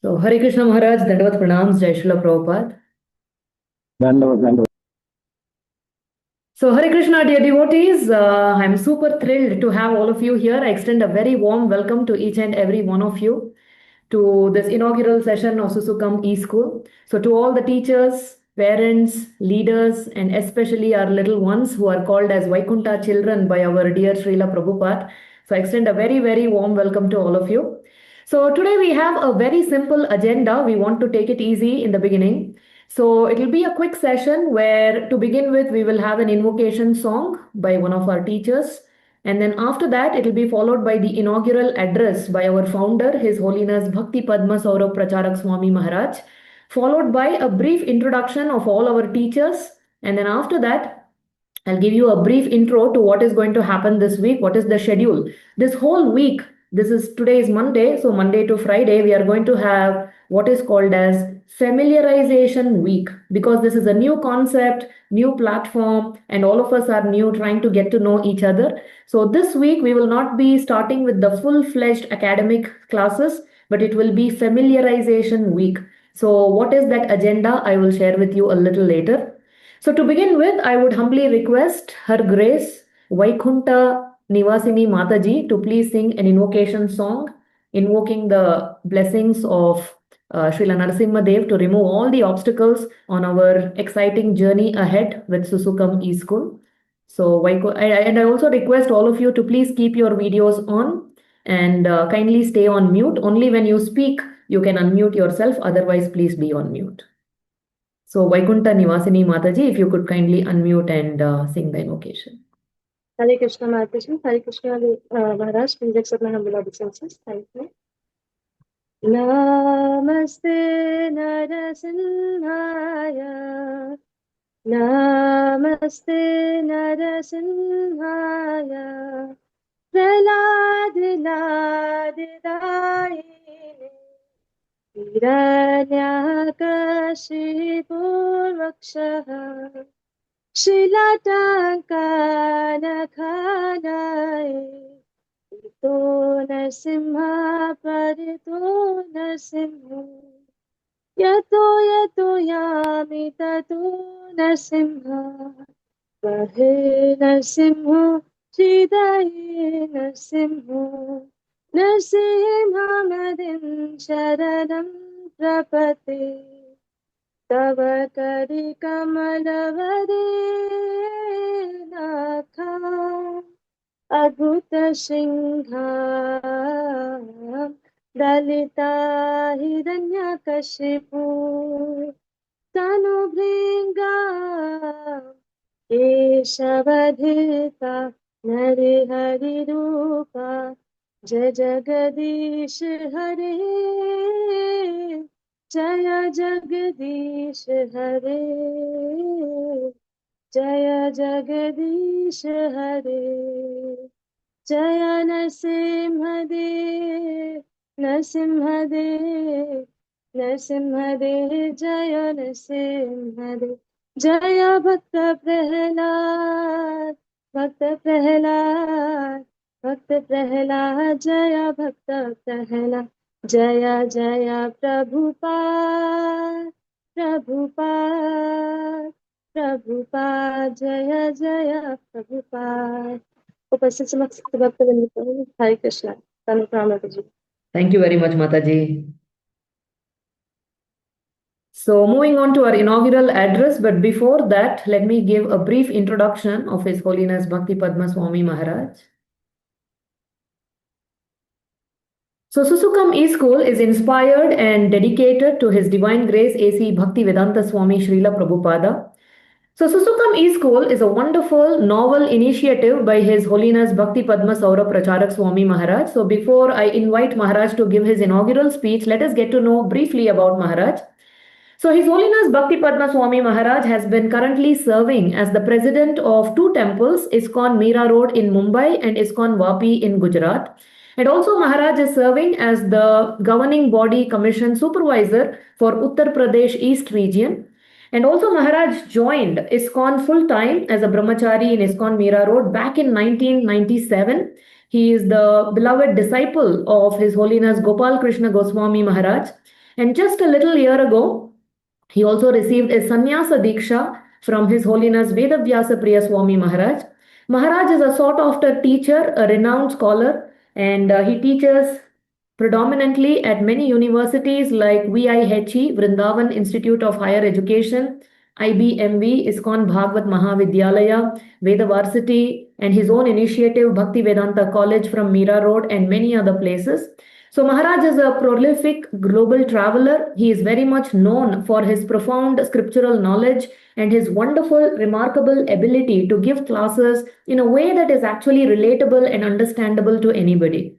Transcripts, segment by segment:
So, Hare Krishna Maharaj, Dandavat Pranams, Jai Srila Prabhupada. Dandavat. So, Hare Krishna, dear devotees, I'm super thrilled to have all of you here. I extend a very warm welcome to each and every one of you to this inaugural session of SuSukham e-school. So, to all the teachers, parents, leaders, and especially our little ones who are called as Vaikunta children by our dear Srila Prabhupada. So, I extend a very, very warm welcome to all of you. So, today we have a very simple agenda. We want to take it easy in the beginning. So it will be a quick session where to begin with, we will have an invocation song by one of our teachers. And then after that, it will be followed by the inaugural address by our founder, His Holiness Bhakti Padma Saurav Pracharak Swami Maharaj, followed by a brief introduction of all our teachers. And then after that, I'll give you a brief intro to what is going to happen this week. What is the schedule? This whole week, today is Monday, so Monday to Friday, we are going to have what is called as Familiarization Week, because this is a new concept, new platform, and all of us are new trying to get to know each other. So this week, we will not be starting with the full-fledged academic classes, but it will be Familiarization Week. So what is that agenda? I will share with you a little later. So to begin with, I would humbly request Her Grace Vaikunta Nivasini Mataji to please sing an invocation song, invoking the blessings of Srila Narasimha Dev to remove all the obstacles on our exciting journey ahead with SuSukham e-school. So, and I also request all of you to please keep your videos on and kindly stay on mute. Only when you speak, you can unmute yourself. Otherwise, please be on mute. So, Vaikunta Nivasini Mataji, if you could kindly unmute and sing the invocation. Hare Krishna Mataji, Hare Krishna Maharaj, please accept my humble obeisances. Thank you. Namaste Narasimhaya, Namaste Narasimhaya, Praladiladidaye, Hiranyakashipurvakshaha, Shilatankanakanaye, Parito Narasimha, Parito Narasimha, Yato Yami Tato Narasimha, Vahe Narasimha, Hridaye Narasimha, Narasimha Madin Sharanam Prapate, Tava Kari Kamalavade Nakha, Adbhuta Singha, Dalita Hiranyakashipu, Tanubringa, Keshavadhita, Narihari Rupa, Jaya Jagadish Hare, Jaya Jagadish Hare, Jaya Jagadish Hare, Jaya Narasimhadev, Narasimhadev, Narasimhadev, Jaya Narasimhadev, Jaya Bhakta Prahlad, Bhakta Prahlad, Bhakta Prahlad, Jaya Bhakta Prahlad, Jaya Jaya Prabhupada, Prabhupada, Prabhupada, Jaya Jaya Prabhupada. उपस्थित समस्त भक्तवृंद को हरे कृष्णा प्रणाम जी. Thank you very much, Mataji. So moving on to our inaugural address, but before that, let me give a brief introduction of His Holiness Bhakti Padma Swami Maharaj. So SuSukham e-school is inspired and dedicated to His Divine Grace A.C. Bhaktivedanta Swami Srila Prabhupada. So SuSukham e-school is a wonderful, novel initiative by His Holiness Bhakti Padma Saurav Pracharak Swami Maharaj. So before I invite Maharaj to give his inaugural speech, let us get to know briefly about Maharaj. So His Holiness Bhakti Padma Swami Maharaj has been currently serving as the president of two temples, ISKCON Meera Road in Mumbai and ISKCON Vapi in Gujarat. And also Maharaj is serving as the governing body commission supervisor for Uttar Pradesh East region. And also Maharaj joined ISKCON full-time as a brahmachari in ISKCON Meera Road back in 1997. He is the beloved disciple of His Holiness Gopal Krishna Goswami Maharaj. And just a little year ago, he also received a sannyasa diksha from His Holiness Vedavyasa Priya Swami Maharaj. Maharaj is a sought after teacher, a renowned scholar, and he teaches predominantly at many universities like VIHE, Vrindavan Institute of Higher Education, IBMV, ISKCON Bhagavad Mahavidyalaya, Vedavarsity, and his own initiative, Bhakti Vedanta College from Meera Road, and many other places. So, Maharaj is a prolific global traveler. He is very much known for his profound scriptural knowledge and his wonderful, remarkable ability to give classes in a way that is actually relatable and understandable to anybody.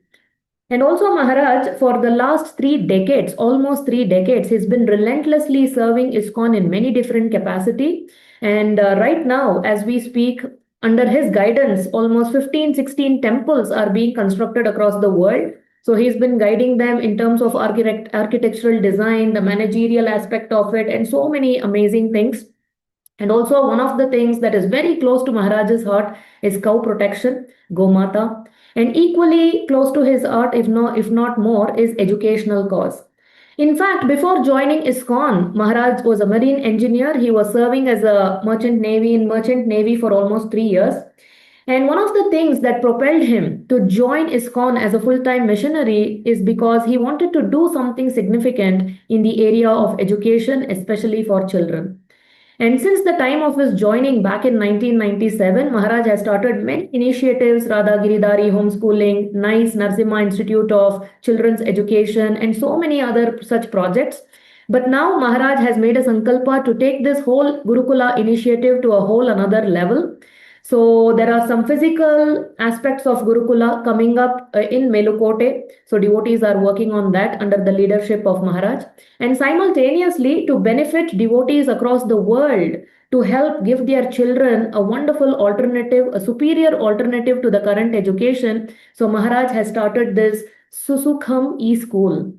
And also, Maharaj, for the last 3 decades, almost 3 decades, he's been relentlessly serving ISKCON in many different capacity. And right now, as we speak, under his guidance, almost 15, 16 temples are being constructed across the world. So he's been guiding them in terms of architectural design, the managerial aspect of it, and so many amazing things. And also, one of the things that is very close to Maharaj's heart is cow protection, Gomata. And equally close to his heart, if not more, is educational cause. In fact, before joining ISKCON, Maharaj was a marine engineer. He was serving as a merchant navy for almost 3 years. And one of the things that propelled him to join ISKCON as a full-time missionary is because he wanted to do something significant in the area of education, especially for children. And since the time of his joining back in 1997, Maharaj has started many initiatives, Radha Giridhari homeschooling, NICE Narsimha Institute of Children's Education, and so many other such projects. But now Maharaj has made a sankalpa to take this whole Gurukula initiative to a whole another level. So there are some physical aspects of Gurukula coming up in Melukote. So devotees are working on that under the leadership of Maharaj. And simultaneously, to benefit devotees across the world, to help give their children a wonderful alternative, a superior alternative to the current education. So Maharaj has started this SuSukham e-school.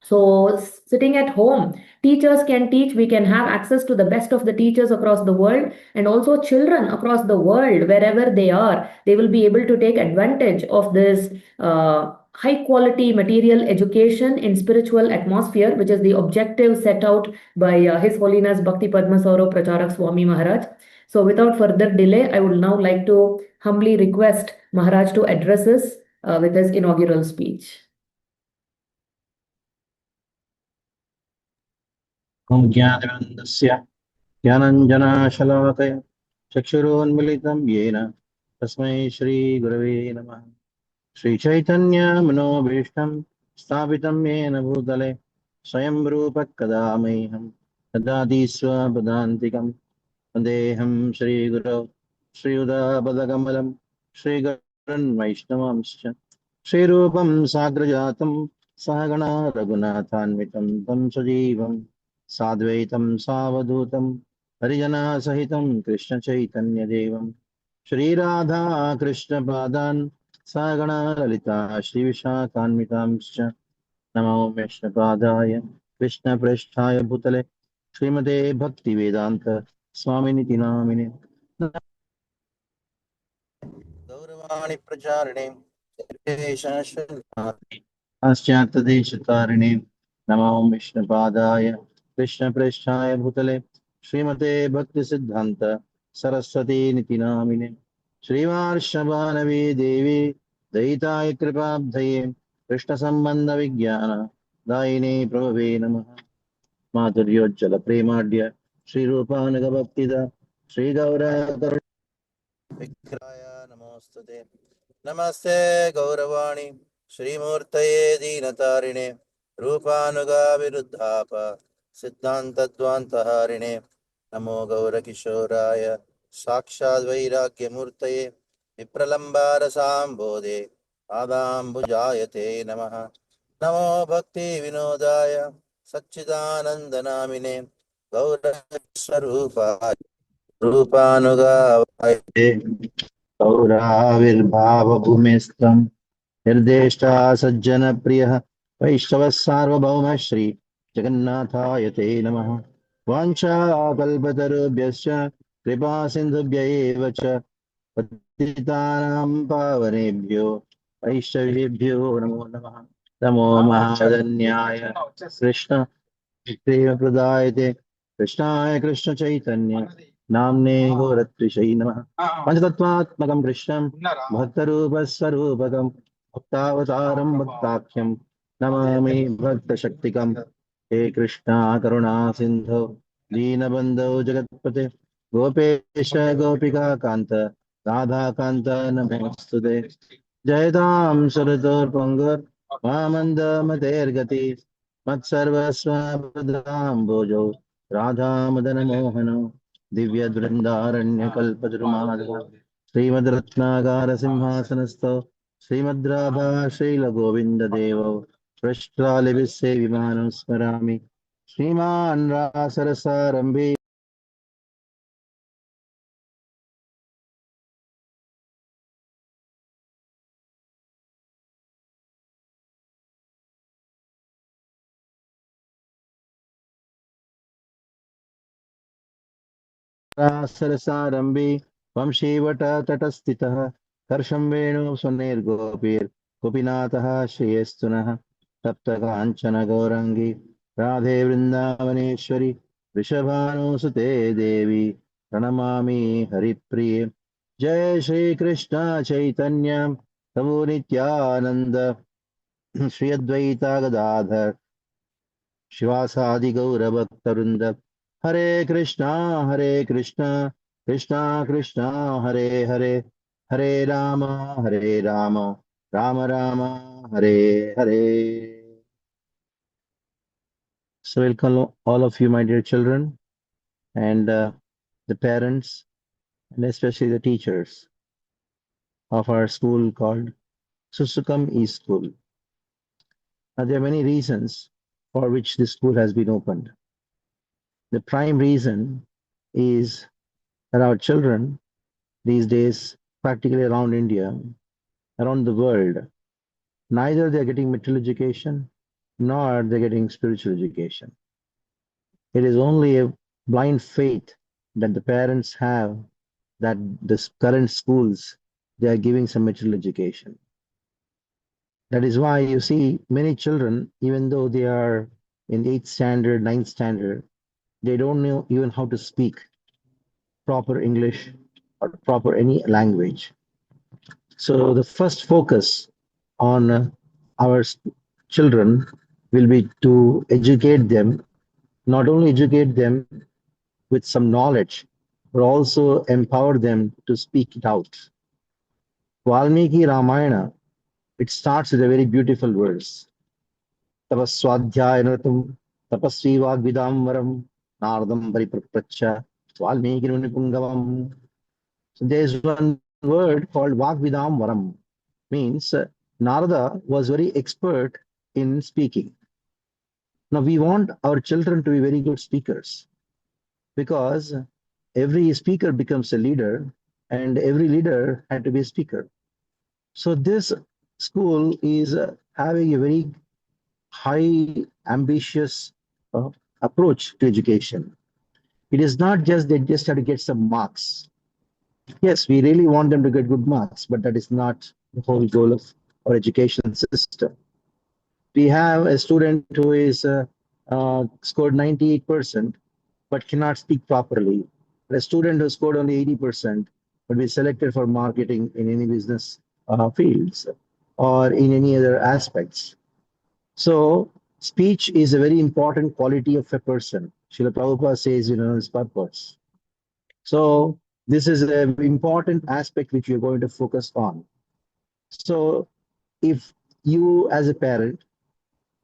So, sitting at home, teachers can teach. We can have access to the best of the teachers across the world, and also children across the world, wherever they are, they will be able to take advantage of this high quality material education in spiritual atmosphere, which is the objective set out by His Holiness Bhakti Padma Saurav Pracharak Swami Maharaj. So, without further delay, I would now like to humbly request Maharaj to address us with his inaugural speech. ज्ञानवन्दस्य ज्ञानञ्जनाशलाकय चक्षुरोन्मिलितं येन तस्मै श्रीगुरवे नमः। श्रीचैतन्यमनोभीष्टं स्थापितं येन भूतले स्वयं रूपः कदा मह्यं ददाति स्वपदान्तिकं। वन्देऽहं श्रीगुरौ श्रीयुतापदकमलं श्रीगुरुन् वैष्णवांश्च श्रीरूपं साग्रजातं सहगणा रघुनाथान्वितं तं सजीवं साद्वैतं सावधूतं हरिजनसहितं कृष्णचैतन्यदेवं श्रीराधा कृष्णपादान् सहगणा ललिता श्रीविशाखान्वितांश्च नमो विष्णुपादाय कृष्णप्रेष्ठाय भूतले श्रीमते भक्तिवेदान्त स्वामिनिति नामिने गौरवाणि प्रचारिणे पाश्चात्यदेशतारिणे नमो विष्णुपादाय कृष्णप्रेष्ठाय भूतले श्रीमते भक्तिसिद्धान्त सरस्वती निति नामिने श्रीवार्षभानवी देवी दयिताय कृपाब्धये कृष्णसम्बन्धविज्ञान दायिने प्रभवे नमः। माधुर्योज्ज्वल प्रेमाढ्य श्रीरूपानुगभक्तिद श्रीगौरकरुण विग्रहाय नमोस्तुते। नमस्ते गौरवाणी श्रीमूर्तये दीनतारिणे रूपानुगाविरुद्धाप सिद्धान्तद्वान्तहारिणे नमो गौरकिशोराय साक्षाद्वैराग्यमूर्तये विप्रलम्बारसाम्बोधे पादाम्बुजायते नमः। नमो भक्तिविनोदाय सच्चिदानन्दनामिने गौरस्वरूपाय रूपानुगावाय गौराविर्भावभूमिस्त्वं निर्देष्टा सज्जनप्रियः वैष्णवः सार्वभौम श्री जगन्नाथाय ते नमः। वाञ्छाकल्पतरुभ्यश्च कृपा सिन्धुभ्य एव च पतितानां पावनेभ्यो वैष्णवेभ्यो नमो नमः। नमो महावदन्याय कृष्ण प्रेम प्रदायते कृष्णाय कृष्ण चैतन्य नाम्ने गौरत्विषै नमः पंचतत्वात्मकं कृष्णं भक्तरूपस्वरूपकं भक्तावतारं भक्ताख्यं नमामि भक्तशक्तिकं हे कृष्णा करुणा सिन्धो दीनबन्धो जगत्पते गोपेश गोपिका कान्त राधा कान्त नमोऽस्तुते जयतां सुरतोर्पङ्गुर् मामन्दमतेर्गति मत्सर्वस्वदाम्बोजो राधामदनमोहनो दिव्यवृन्दारण्यकल्पद्रुमादः श्रीमद्रत्नागारसिंहासनस्थो श्रीमद्राधा श्रीलगोविन्ददेवो पृष्ठालिभिस्सेविमानं स्मरामि श्रीमान् रासरसारम्भे सरसारम्भे वंशीवटतटस्थितः कर्षं वेणुं स्वनिर्गोपीर्गोपीनाथः श्रेयस्तुनः तप्तकाञ्चन गौराङ्गी राधे वृन्दावनेश्वरि वृषभानुसुते देवी प्रणमामि हरिप्रिये जय श्रीकृष्ण चैतन्य प्रभु नित्यानन्द श्री अद्वैता गदाधर शिवासादि गौरभक्तवृंद हरे Krishna Krishna Krishna Hare Hare Hare Ram Ram Ram Hare Hare. So welcome all of you, my dear children, and the parents, and especially the teachers of our school called SuSukham E-School. Now, there are many reasons for which this school has been opened. The prime reason is that our children these days, practically around India, around the world, neither they're getting material education nor they're getting spiritual education. It is only a blind faith that the parents have that the current schools they are giving some material education. That is why you see many children, even though they are in 8th standard, 9th standard, they don't know even how to speak proper English or proper any language. So the first focus on our children will be to educate them, not only educate them with some knowledge, but also empower them to speak it out. Valmiki Ramayana, it starts with a very beautiful verse. Tapaswadhyayanatum tapasvi vagvidamvaram nardam pariprapracha Valmiki Nunipungavam. So there's one word called Vagvidamvaram, means Narada was very expert in speaking. Now we want our children to be very good speakers because every speaker becomes a leader and every leader had to be a speaker. So this school is having a very high ambitious approach to education. It is not just they just have to get some marks. Yes, we really want them to get good marks, but that is not the whole goal of our education system. We have a student who is scored 98% but cannot speak properly. A student who scored only 80% would be selected for marketing in any business fields or in any other aspects. So speech is a very important quality of a person. Srila Prabhupada says, his purpose. So this is an important aspect which we are going to focus on. So if you as a parent,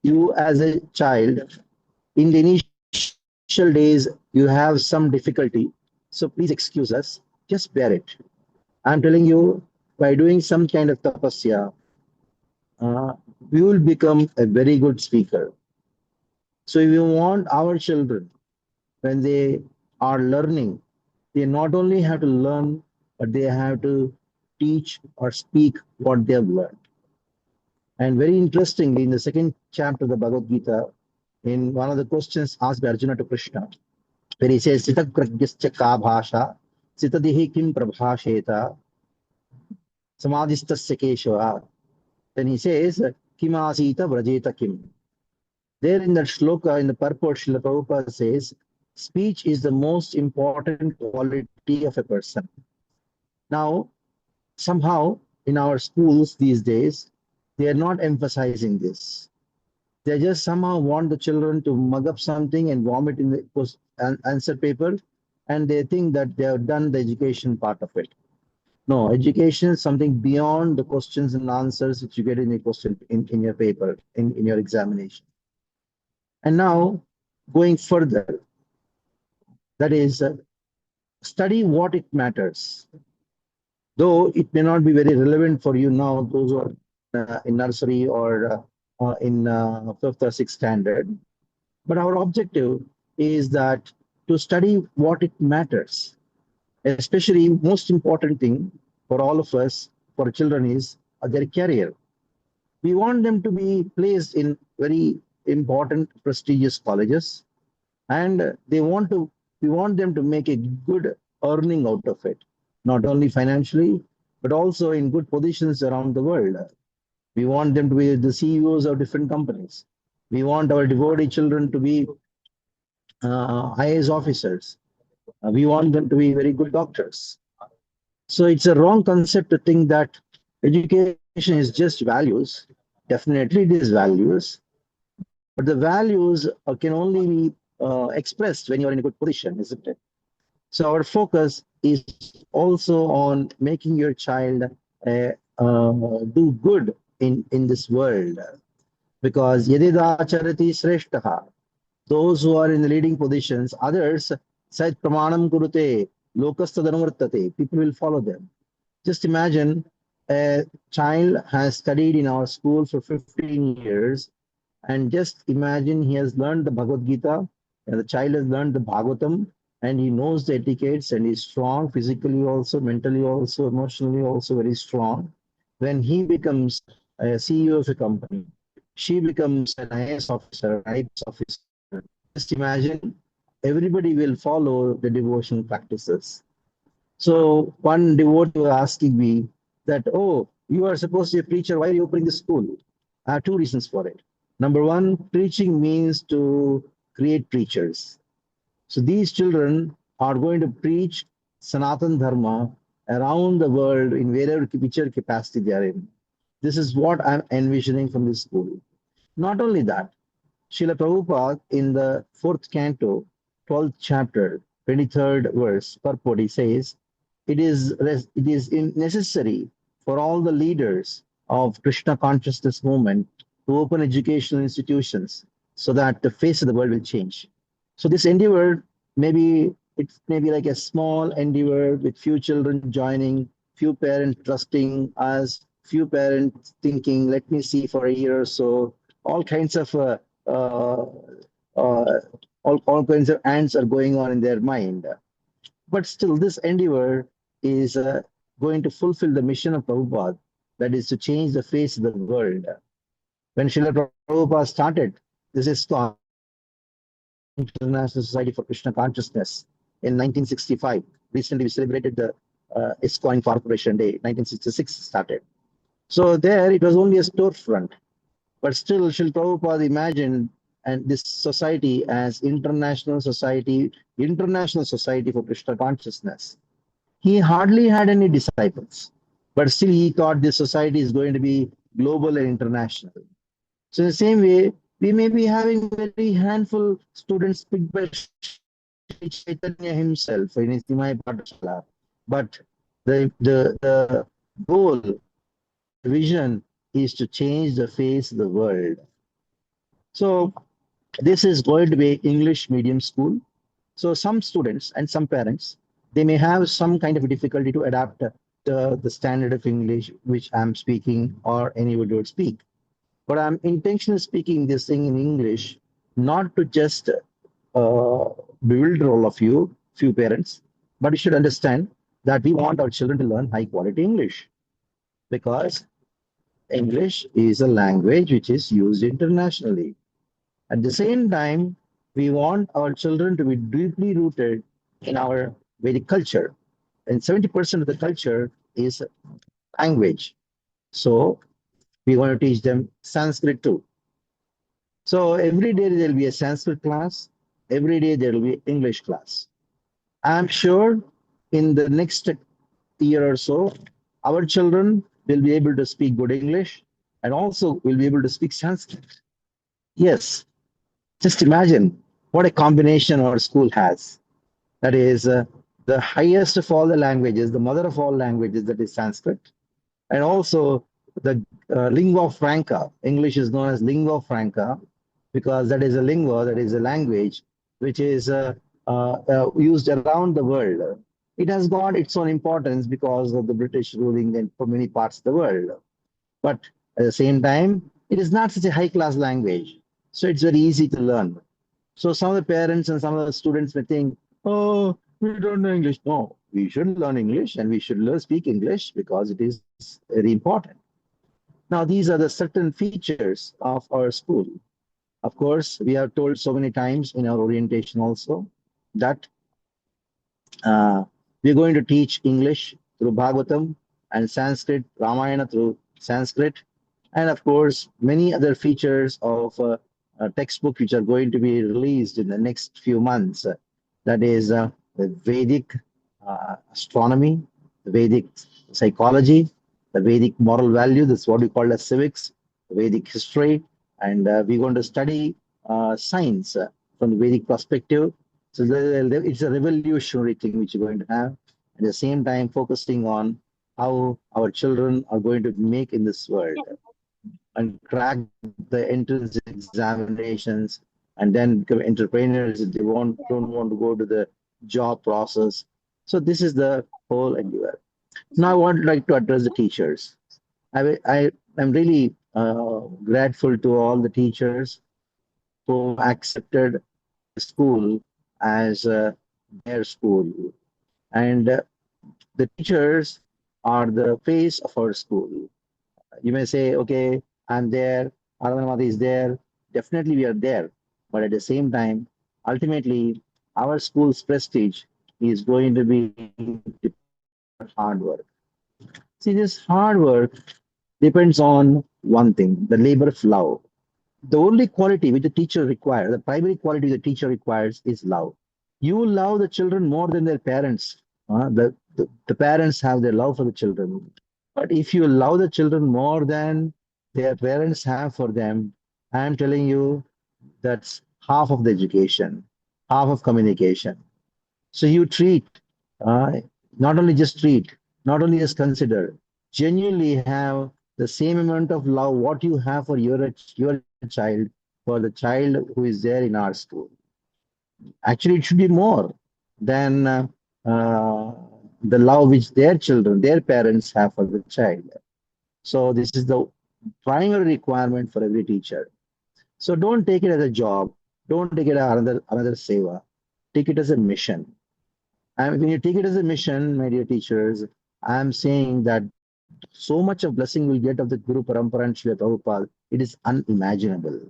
you as a child, in the initial days, you have some difficulty. So please excuse us, just bear it. I'm telling you, by doing some kind of tapasya, uh, we will become a very good speaker. So if you want our children, when they are learning, they not only have to learn, but they have to teach or speak what they have learned. And very interestingly, in the second chapter of the Bhagavad Gita, in one of the questions asked by Arjuna to Krishna, where he says, Sita Pragyascha ka bhasha, Sitadihi kim prabhasheta, Samadhistasya Keshava. Then he says, kimasita vrajeta kim. There in that shloka, in the purport, Srila Prabhupada says, speech is the most important quality of a person. Now, somehow in our schools these days, they are not emphasizing this. They just somehow want the children to mug up something and vomit in the answer paper, and they think that they have done the education part of it. No, education is something beyond the questions and answers that you get in your question in your paper, in your examination. And now, going further, that is, study what it matters. Though it may not be very relevant for you now, those who are in nursery or in fifth or sixth standard. But our objective is that to study what it matters. Especially, most important thing for all of us, for children, is their career. We want them to be placed in very important, prestigious colleges, and we want them to make a good earning out of it, not only financially, but also in good positions around the world. We want them to be the CEOs of different companies. We want our devotee children to be IAS officers. We want them to be very good doctors. So it's a wrong concept to think that education is just values. Definitely it is values, but the values can only be expressed when you're in a good position, isn't it? So our focus is also on making your child do good in this world. Because yadidacharati shreshtaha, those who are in the leading positions, others, sait pramanam kurute, lokasthadanvartate, people will follow them. Just imagine a child has studied in our school for 15 years, and just imagine he has learned the Bhagavad Gita, and the child has learned the Bhagavatam, and he knows the etiquettes, and he's strong physically also, mentally also, emotionally also very strong. When he becomes a CEO of a company, she becomes an IAS officer, IPS officer. Just imagine everybody will follow the devotion practices. So one devotee was asking me that, oh, you are supposed to be a preacher. Why are you opening the school? I have two reasons for it. Number one, preaching means to create preachers. So these children are going to preach Sanatan Dharma around the world in whichever capacity they are in. This is what I'm envisioning from this school. Not only that, Srila Prabhupada in the fourth canto, 12th chapter, 23rd verse, purport, he says, it is necessary for all the leaders of Krishna consciousness movement to open educational institutions so that the face of the world will change. So this endeavor, maybe it may be like a small endeavor with few children joining, few parents trusting us, few parents thinking, let me see for a year or so. All kinds of uh, uh, all kinds of ants are going on in their mind. But still, this endeavor is going to fulfill the mission of Prabhupada, that is to change the face of the world. When Srila Prabhupada started, this is International Society for Krishna Consciousness in 1965. Recently, we celebrated the ISKCON Incorporation Day, 1966 started. So there, it was only a storefront. But still, Srila Prabhupada imagined and this society as International Society for Krishna Consciousness. He hardly had any disciples, but still he thought this society is going to be global and international. So in the same way, we may be having very handful students picked by Sri Chaitanya himself in his Nimai Pathshala, but the goal, the vision is to change the face of the world. So this is going to be English medium school. So some students and some parents, they may have some kind of difficulty to adapt the standard of English which I'm speaking or anybody would speak. But I'm intentionally speaking this thing in English, not to just bewilder all of you, few parents, but you should understand that we want our children to learn high quality English because English is a language which is used internationally. At the same time, we want our children to be deeply rooted in our Vedic culture. And 70% of the culture is language. So We're going to teach them Sanskrit too. So every day there will be a Sanskrit class. Every day there will be English class. I'm sure in the next year or so, our children will be able to speak good English and also will be able to speak Sanskrit. Yes, just imagine what a combination our school has. That is the highest of all the languages, the mother of all languages, that is Sanskrit, and also the lingua franca. English is known as lingua franca because that is a lingua, that is a language which is used around the world. It has got its own importance because of the British ruling in for many parts of the world. But at the same time, it is not such a high class language. So it's very easy to learn. So some of the parents and some of the students may think, oh, we don't know English. No, we should learn English and we should learn speak English because it is very important. Now, these are the certain features of our school. Of course, we have told so many times in our orientation also that we're going to teach English through Bhagavatam and Sanskrit, Ramayana through Sanskrit, and of course, many other features of a textbook which are going to be released in the next few months. That is the Vedic astronomy, the Vedic psychology, the Vedic moral value, that's what we call as civics, the Vedic history, and we're going to study science from the Vedic perspective. So it's a revolutionary thing which you're going to have. At the same time, focusing on how our children are going to make in this world and crack the entrance examinations and then become entrepreneurs if they don't want to go to the job process. So this is the whole endeavor. Now I would like to address the teachers. I am really grateful to all the teachers who accepted the school as their school. And the teachers are the face of our school. You may say, okay, I'm there, Aradhanamati is there. Definitely we are there. But at the same time, ultimately, our school's prestige is going to be hard work. See, this hard work depends on one thing, the labor of love. The only quality which the teacher requires, the primary quality the teacher requires is love. You love the children more than their parents. The parents have their love for the children. But if you love the children more than their parents have for them, I'm telling you that's half of the education, half of communication. So you treat, uh, not only just treat, not only just consider, genuinely have the same amount of love what you have for your child, for the child who is there in our school. Actually, it should be more than uh, the love which their children, their parents have for the child. So this is the primary requirement for every teacher. So don't take it as a job. Don't take it as another seva. Take it as a mission. And when you take it as a mission, my dear teachers, I'm saying that so much of blessing we'll get of the Guru Parampara and Srila Prabhupada, it is unimaginable.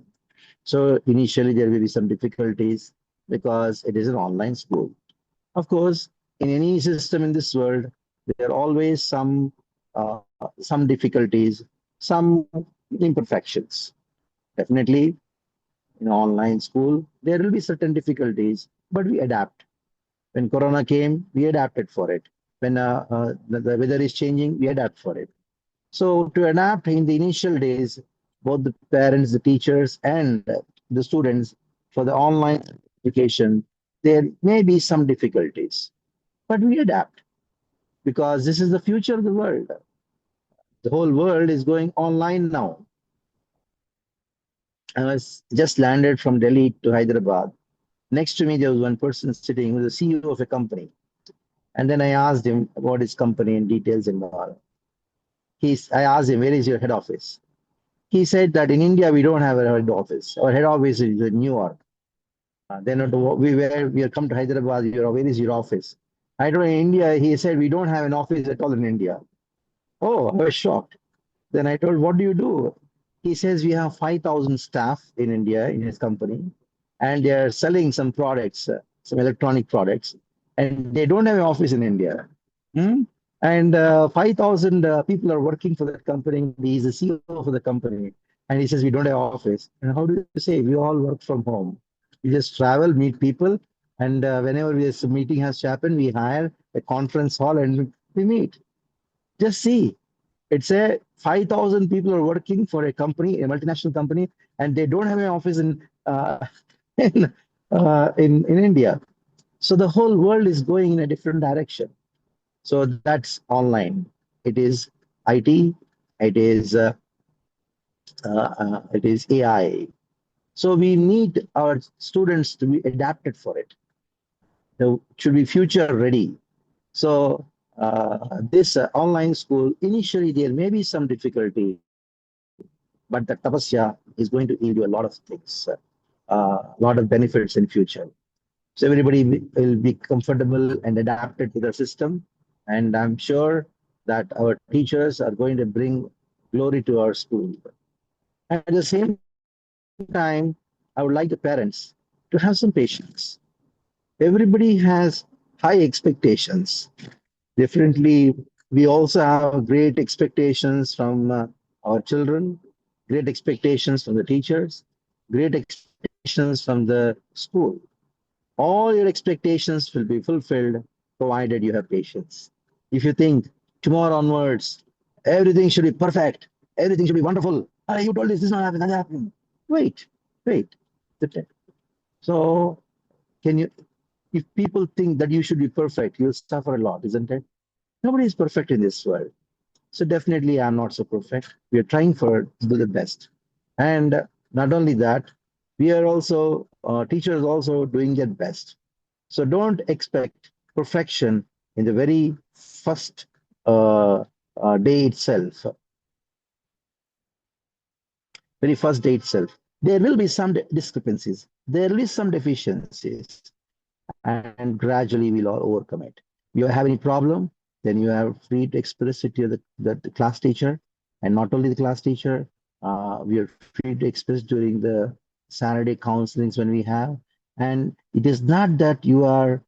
So initially there will be some difficulties because it is an online school. Of course, in any system in this world, there are always some difficulties, some imperfections. Definitely, in online school, there will be certain difficulties, but we adapt. When Corona came, we adapted for it. When the weather is changing, we adapt for it. So to adapt in the initial days, both the parents, the teachers, and the students for the online education, there may be some difficulties, but we adapt because this is the future of the world. The whole world is going online now. I was just landed from Delhi to Hyderabad. Next to me, there was one person sitting who was the CEO of a company. And then I asked him about his company and details and all. I asked him, where is your head office? He said that in India, we don't have a head office. Our head office is in New York. Then we have come to Hyderabad, where is your office? I told him, in India, he said, we don't have an office at all in India. Oh, I was shocked. Then I told, what do you do? He says, we have 5,000 staff in India in his company, and they are selling some products, some electronic products, and they don't have an office in India. Hmm? And 5,000 people are working for that company. He's the CEO for the company. And he says, we don't have office. And how do you say? We all work from home. We just travel, meet people. And whenever this meeting has to happen, we hire a conference hall and we meet. Just see. It's a 5,000 people are working for a company, a multinational company, and they don't have an office in, in India. So the whole world is going in a different direction. So that's online. It is IT. It is it is AI. So we need our students to be adapted for it. They should be future ready. So this online school, initially there may be some difficulty, but the tapasya is going to yield you a lot of things, a lot of benefits in future. So everybody will be comfortable and adapted to the system. And I'm sure that our teachers are going to bring glory to our school. At the same time, I would like the parents to have some patience. Everybody has high expectations. Differently, we also have great expectations from our children, great expectations from the teachers, great expectations from the school. All your expectations will be fulfilled provided you have patience. If you think tomorrow onwards, everything should be perfect, everything should be wonderful. Ah, you told this is not happening, that's happening. Wait, wait. So, can you, if people think that you should be perfect, you'll suffer a lot, isn't it? Nobody is perfect in this world. So, definitely, I'm not so perfect. We are trying for to do the best. And not only that, we are also, teachers also doing their best. So don't expect perfection in the very first day itself. Very first day itself. There will be some discrepancies. There will be some deficiencies, and gradually we'll all overcome it. You have any problem, then you are free to express it to the class teacher, and not only the class teacher. We are free to express during the Saturday counselings when we have. And it is not that you are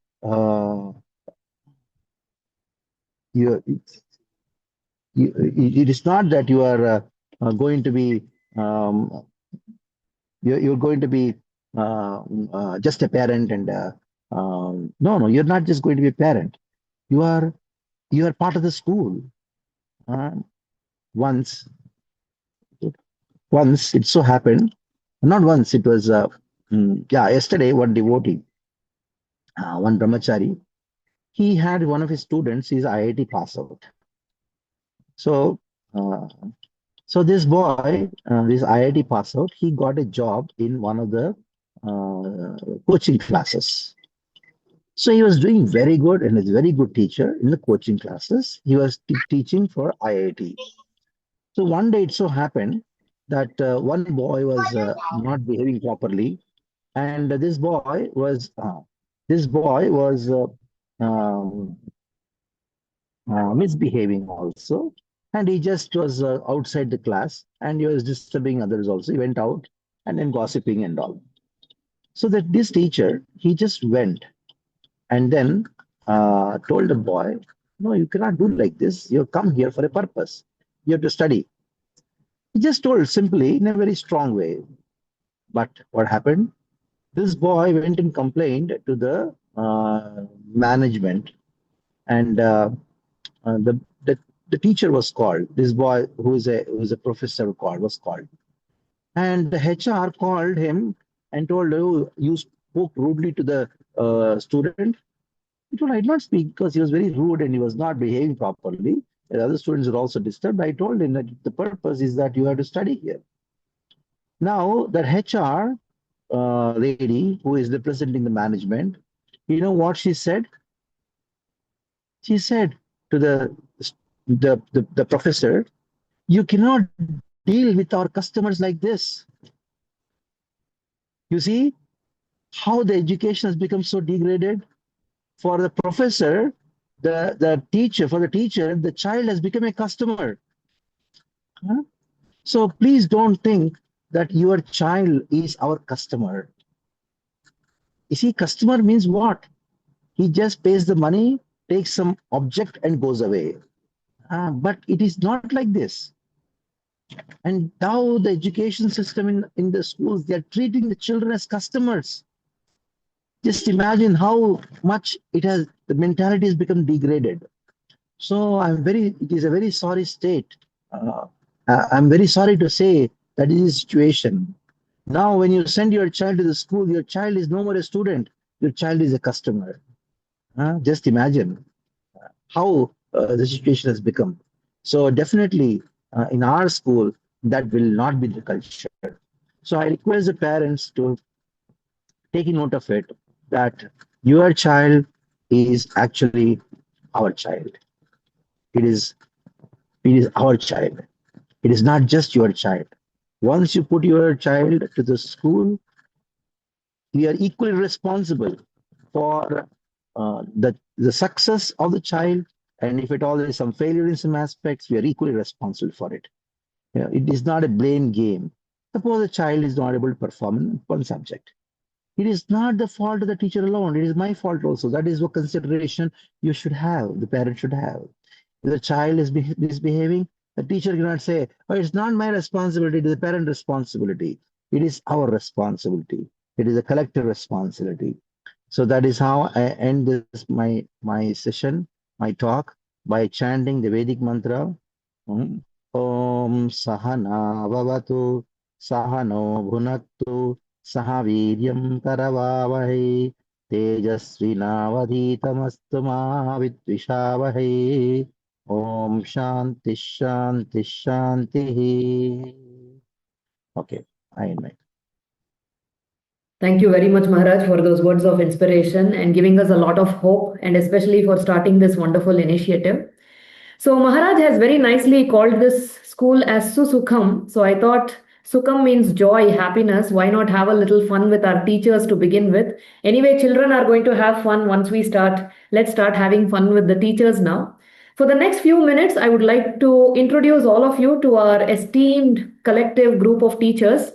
you it is not that you are going to be um, you're going to be just a parent and no, you're not just going to be a parent. You are you are part of the school. Uh, once once it so happened, not once it was yeah, yesterday one devotee, one brahmachari, he had one of his students, he's IIT pass out. So uh, So this boy, this IIT pass out, he got a job in one of the coaching classes. So he was doing very good and is a very good teacher in the coaching classes. He was teaching for IIT. So one day it so happened that one boy was not behaving properly, and this boy was um, misbehaving also. And he just was outside the class and he was disturbing others also. He went out and then gossiping and all. So that this teacher, he just went and then told the boy, no, you cannot do like this. You have come here for a purpose. You have to study. He just told simply in a very strong way. But what happened? This boy went and complained to the management, and the teacher was called. This boy, who is a professor, was called, and the HR called him and told, "Oh, you spoke rudely to the student." He told, "I did not speak because he was very rude and he was not behaving properly. The other students were also disturbed. I told him that the purpose is that you have to study here." Now, that HR lady who is representing the management, you know what she said? She said to the professor, "You cannot deal with our customers like this." You see how the education has become so degraded? For the professor, the teacher, for the teacher, the child has become a customer. Huh? So please don't think that your child is our customer. You see, customer means what? He just pays the money takes some object and goes away. But it is not like this. And now the education system in the schools, they are treating the children as customers. Just imagine how much the mentality has become degraded. So it is a very sorry state. Uh, I'm very sorry to say that is the situation. Now, when you send your child to the school, your child is no more a student. Your child is a customer. Just imagine how the situation has become. So definitely in our school, that will not be the culture. So I request the parents to take note of it that your child is actually our child. It is it is our child. It is not just your child. Once you put your child to the school, we are equally responsible for the success of the child. And if at all there is some failure in some aspects, we are equally responsible for it. It is not a blame game. Suppose a child is not able to perform in one subject. It is not the fault of the teacher alone. It is my fault also. That is what consideration you should have, the parent should have. If the child is misbehaving, the teacher cannot say, oh, it's not my responsibility, it is the parent responsibility. It is our responsibility. It is a collective responsibility. So that is how I end this my session, my talk, by chanting the Vedic mantra. Om Sahana Vavatu Sahano Bhunaktu Sahaviryam Karavavahe Tejasvinavadhitamastu Mahavidvishavahe Om Shanti Shanti Shanti. Okay, I invite. Thank you very much, Maharaj, for those words of inspiration and giving us a lot of hope, and especially for starting this wonderful initiative. So, Maharaj has very nicely called this school as SuSukham. So, I thought Sukham means joy, happiness. Why not have a little fun with our teachers to begin with? Anyway, children are going to have fun once we start. Let's start having fun with the teachers now. For the next few minutes, I would like to introduce all of you to our esteemed collective group of teachers.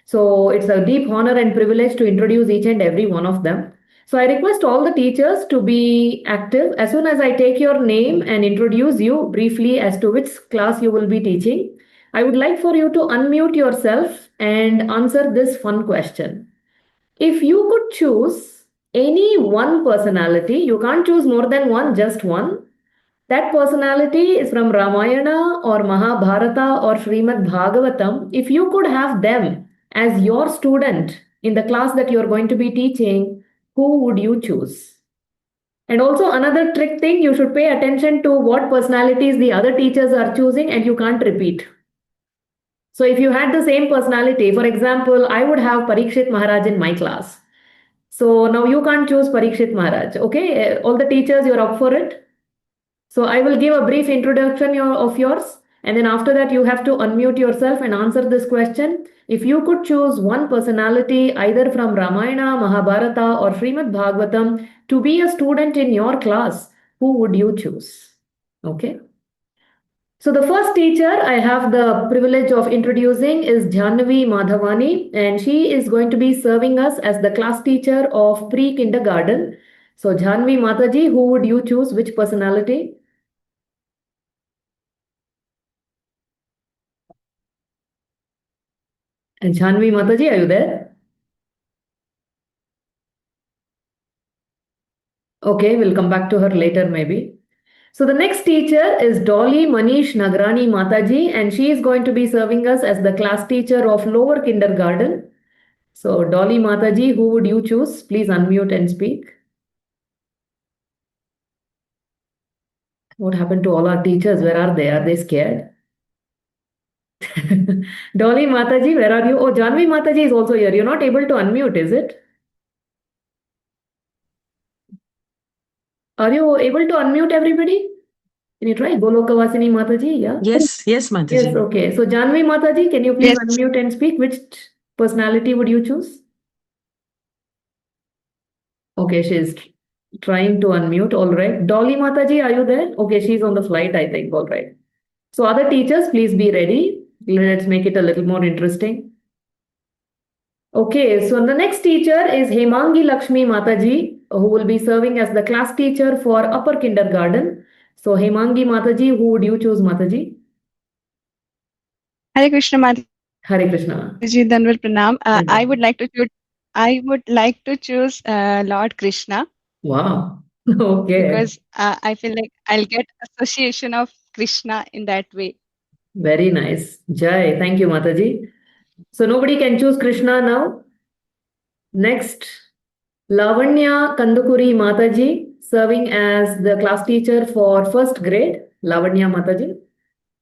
So it's a deep honor and privilege to introduce each and every one of them. So I request all the teachers to be active. As soon as I take your name and introduce you briefly as to which class you will be teaching, I would like for you to unmute yourself and answer this fun question. If you could choose any one personality, you can't choose more than one, just one. That personality is from Ramayana or Mahabharata or Srimad Bhagavatam. If you could have them as your student in the class that you're going to be teaching, who would you choose? And also, another trick thing, you should pay attention to what personalities the other teachers are choosing and you can't repeat. So, if you had the same personality, for example, I would have Parikshit Maharaj in my class. So, now you can't choose Parikshit Maharaj. Okay, all the teachers, you're up for it. So I will give a brief introduction of yours, and then after that you have to unmute yourself and answer this question. If you could choose one personality either from Ramayana, Mahabharata or Srimad Bhagavatam to be a student in your class, who would you choose? Okay. So the first teacher I have the privilege of introducing is Jhanvi Madhavani, and she is going to be serving us as the class teacher of pre-kindergarten. So Jhanvi Mataji, who would you choose? Which personality? And Jhanvi Mataji, are you there? Okay, we'll come back to her later maybe. So the next teacher is Dolly Manish Nagrani Mataji, and she is going to be serving us as the class teacher of lower kindergarten. So Dolly Mataji, who would you choose? Please unmute and speak. What happened to all our teachers? Where are they? Are they scared? Dolly Mataji, where are you? Oh, Janvi Mataji is also here. You're not able to unmute, is it? Are you able to unmute everybody? Can you try? Golokavasini Mataji, yeah? Yes, Yes, Mataji. okay. So Janvi Mataji, can you please Yes. unmute and speak? Which personality would you choose? Okay, she's trying to unmute. All right. Dolly Mataji, are you there? Okay, she's on the flight, I think. All right. So other teachers, please be ready. Let's make it a little more interesting. Okay, so the next teacher is Hemangi Lakshmi Mataji. who will be serving as the class teacher for upper kindergarten. So Hemangi Mataji, who would you choose, Mataji? Hare Krishna Mataji, Hare Krishna. Dandavat Pranam. I Dandavat. would like to choose. I would like to choose Lord Krishna Wow. Okay. because I feel like I'll get association of Krishna in that way. Very nice. Jai. Thank you, Mataji. So nobody can choose Krishna now. Next, Lavanya Kandukuri Mataji, serving as the class teacher for first grade. Lavanya Mataji.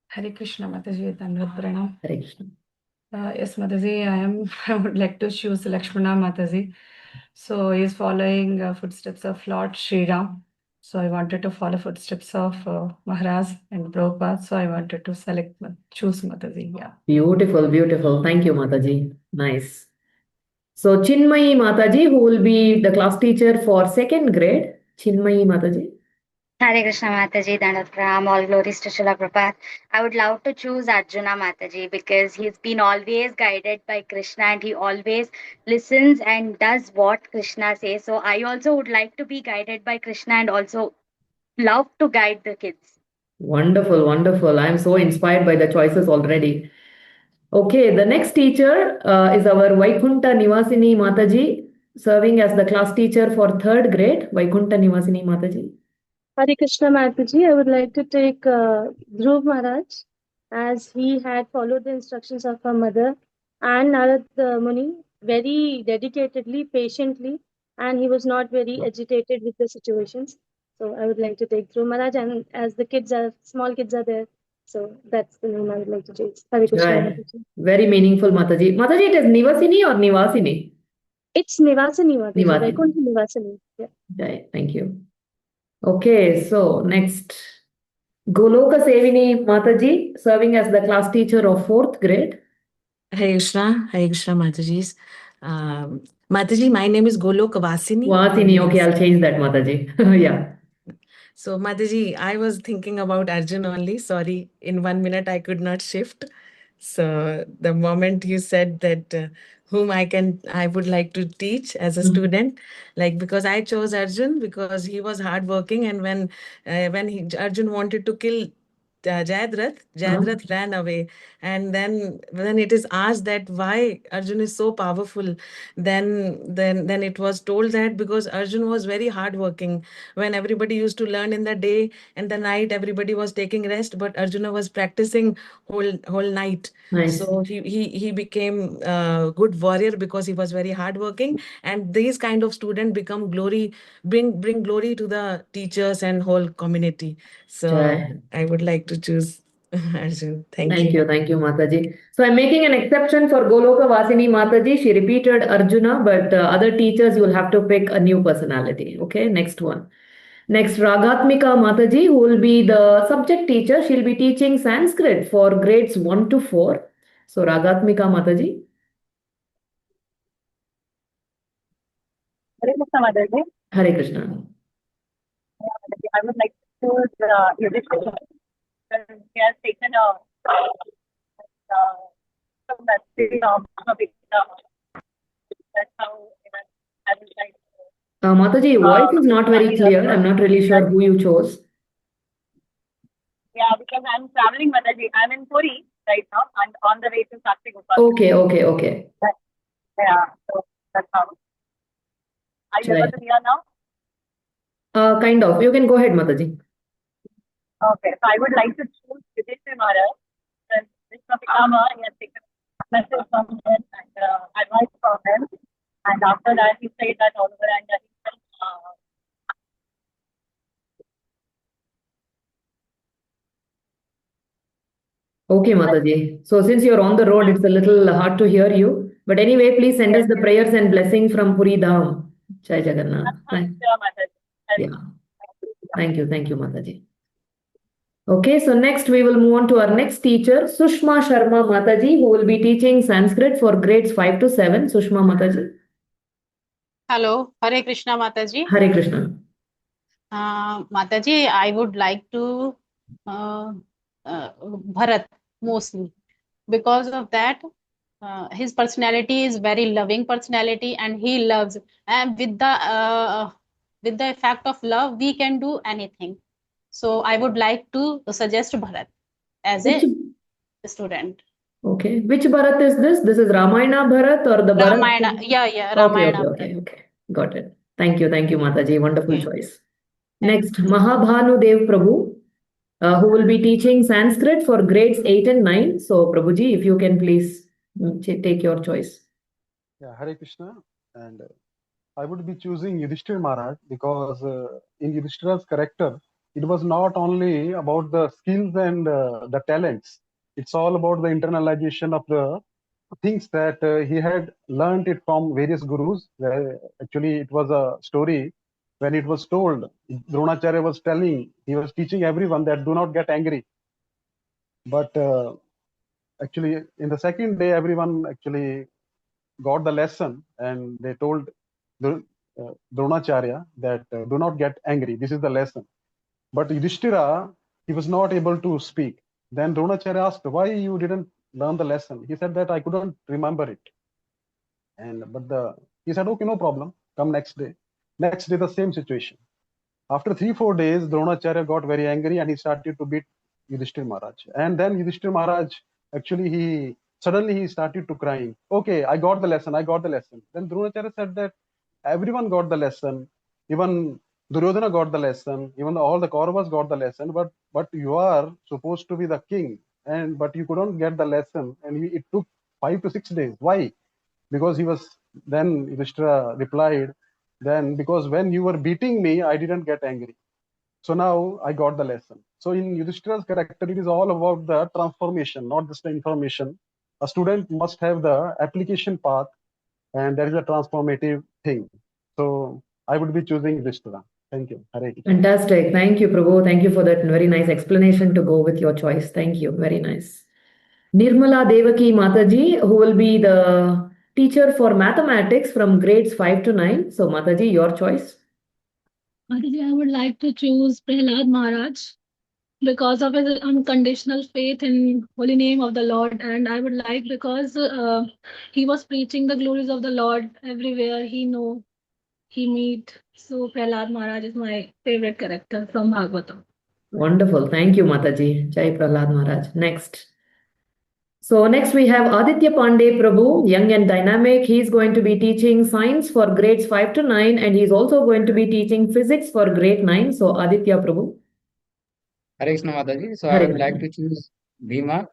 Hare Krishna Mataji, Dandavat Pranam. Hare Krishna. Yes, Mataji, I would like to choose Lakshmana Mataji. So he is following footsteps of Lord Sri Ram. So I wanted to follow footsteps of Maharaj and Prabhupada. So I wanted to choose Mataji. Yeah. Beautiful, beautiful. Thank you, Mataji. Nice. So Chinmayi Mataji, who will be the class teacher for second grade. Chinmayi Mataji. Hare Krishna Mataji, Dandavat Pranam, all glories to Srila Prabhupada. I would love to choose Arjuna Mataji because he's been always guided by Krishna and he always listens and does what Krishna says. So I also would like to be guided by Krishna and also love to guide the kids. Wonderful, wonderful. I'm so inspired by the choices already. Okay, the next teacher is our Vaikunta Nivasini Mataji, serving as the class teacher for third grade. Vaikunta Nivasini Mataji. Hare Krishna Mataji, I would like to take Dhruv Maharaj as he had followed the instructions of her mother and Narad Muni very dedicatedly, patiently, and he was not very agitated with the situations. So I would like to take Dhruv Maharaj, and as the small kids are there, so that's the name I would like to choose. Hare Krishna Jai. Mataji. Very meaningful, Mataji. Mataji, it is Nivasini or Nivasini? It's Nivasini Mataji, Nivasini. Vaikuntha Nivasini. Yeah. Jai. Thank you. Okay, so next. Goloka Sevini Mataji, serving as the class teacher of fourth grade. Hare Krishna Matajis. Mataji, my name is Golok Vasini. Vasini, okay, I'll change that, Mataji. Yeah. So, Mataji, I was thinking about Arjun only. Sorry, in 1 minute I could not shift. So, the moment you said that whom I would like to teach as a student, like because I chose Arjun because he was hardworking, and when Arjun wanted to kill Jayadrath ran away. And then when it is asked that why Arjun is so powerful, then it was told that because Arjun was very hardworking. When everybody used to learn in the day and the night, everybody was taking rest, but Arjuna was practicing whole night. Nice. So he became a good warrior because he was very hardworking. And these kind of students bring glory to the teachers and whole community. So Jai. I would like to choose Arjun. Thank Thank you. you, thank you, Mataji. So I'm making an exception for Goloka Vasini Mataji. She repeated Arjuna, but other teachers, you'll have to pick a new personality. Okay, next one. Next, Ragatmika Mataji, who will be the subject teacher. She'll be teaching Sanskrit for grades 1 to 4. So Ragatmika Mataji. Hare Krishna Mataji. Hare Krishna. I would like to choose Yudhishthira because he has taken message of that's how I would like to. Mataji, your voice is not very clear. I'm not really sure who you chose. Yeah, because I'm traveling, Mataji. I'm in Puri right now and on the way to Sakshi Gopal. Okay. Yeah, so that's how. Are you able to hear now? Kind of. You can go ahead, Mataji. Okay, so I would like to choose Yudhishthira Maharaj. Because Vishnu Pitama, he has taken message from him and advice from him. And after that, he said that all over and he said, Okay, Mataji. So since you're on the road, it's a little hard to hear you. But anyway, please send us the prayers and blessing from Puri Dham. Jai Jagannath. Yeah. Thank you, Mataji. Okay, so next we will move on to our next teacher, Sushma Sharma Mataji, who will be teaching Sanskrit for grades 5 to 7. Sushma Mataji. Hello, Hare Krishna Mataji. Hare Krishna. Mataji, I would like to Bharat mostly because of that. His personality is very loving personality and he loves and with the with the fact of love, we can do anything. So I would like to suggest Bharat as Which, a student. okay. Which Bharat is this? This is Ramayana Bharat or the Bharat? Ramayana, Okay, Ramayana okay, Bharat. okay, okay. Got it. Thank you, Mataji. Wonderful Okay. choice. Next, Mahabhanu Dev Prabhu, who will be teaching Sanskrit for grades 8 and 9. So, Prabhuji, if you can please take your choice. Yeah, Hare Krishna. And I would be choosing Yudhishthir Maharaj because in Yudhishthira's character, it was not only about the skills and the talents. It's all about the internalization of the things that he had learned it from various gurus. Actually, it was a story when it was told. Dronacharya was telling, he was teaching everyone that do not get angry. But actually, in the second day, everyone actually got the lesson and they told Dronacharya that do not get angry. This is the lesson. But Yudhishthira, he was not able to speak. Then Dronacharya asked, why you didn't learn the lesson? He said that I couldn't remember it. He said, okay, no problem. Come next day. Next day, the same situation. After 3-4 days, Dronacharya got very angry and he started to beat Yudhishthir Maharaj. And then Yudhishthir Maharaj, actually, he started to crying. Okay, I got the lesson. Then Dronacharya said that everyone got the lesson. Even Duryodhana got the lesson. Even all the Kauravas got the lesson. But you are supposed to be the king. But you couldn't get the lesson. And it took 5 to 6 days. Why? Because then Yudhishthira replied, then because when you were beating me, I didn't get angry. So now I got the lesson. So in Yudhishthira's character, it is all about the transformation, not just the information. A student must have the application path, and that is a transformative thing. So I would be choosing Yudhishthira. Thank you. Hare Krishna. Fantastic. Thank you, Prabhu. Thank you for that very nice explanation to go with your choice. Thank you. Very nice. Nirmala Devaki Mataji, who will be the teacher for mathematics from grades 5 to 9. So, Mataji, your choice. Mataji, I would like to choose Prahlad Maharaj because of his unconditional faith in holy name of the Lord, and I would like because he was preaching the glories of the Lord everywhere he meet. So Prahlad Maharaj is my favorite character from Bhagavatam. Wonderful. Thank you, Mataji. Jai Prahlad Maharaj. Next. So next we have Aditya Pandey Prabhu, young and dynamic. He's going to be teaching science for grades 5 to 9 and he's also going to be teaching physics for grade 9. So Aditya Prabhu. Hare Krishna Mataji. So I Hare would like Krishna. to choose Bhima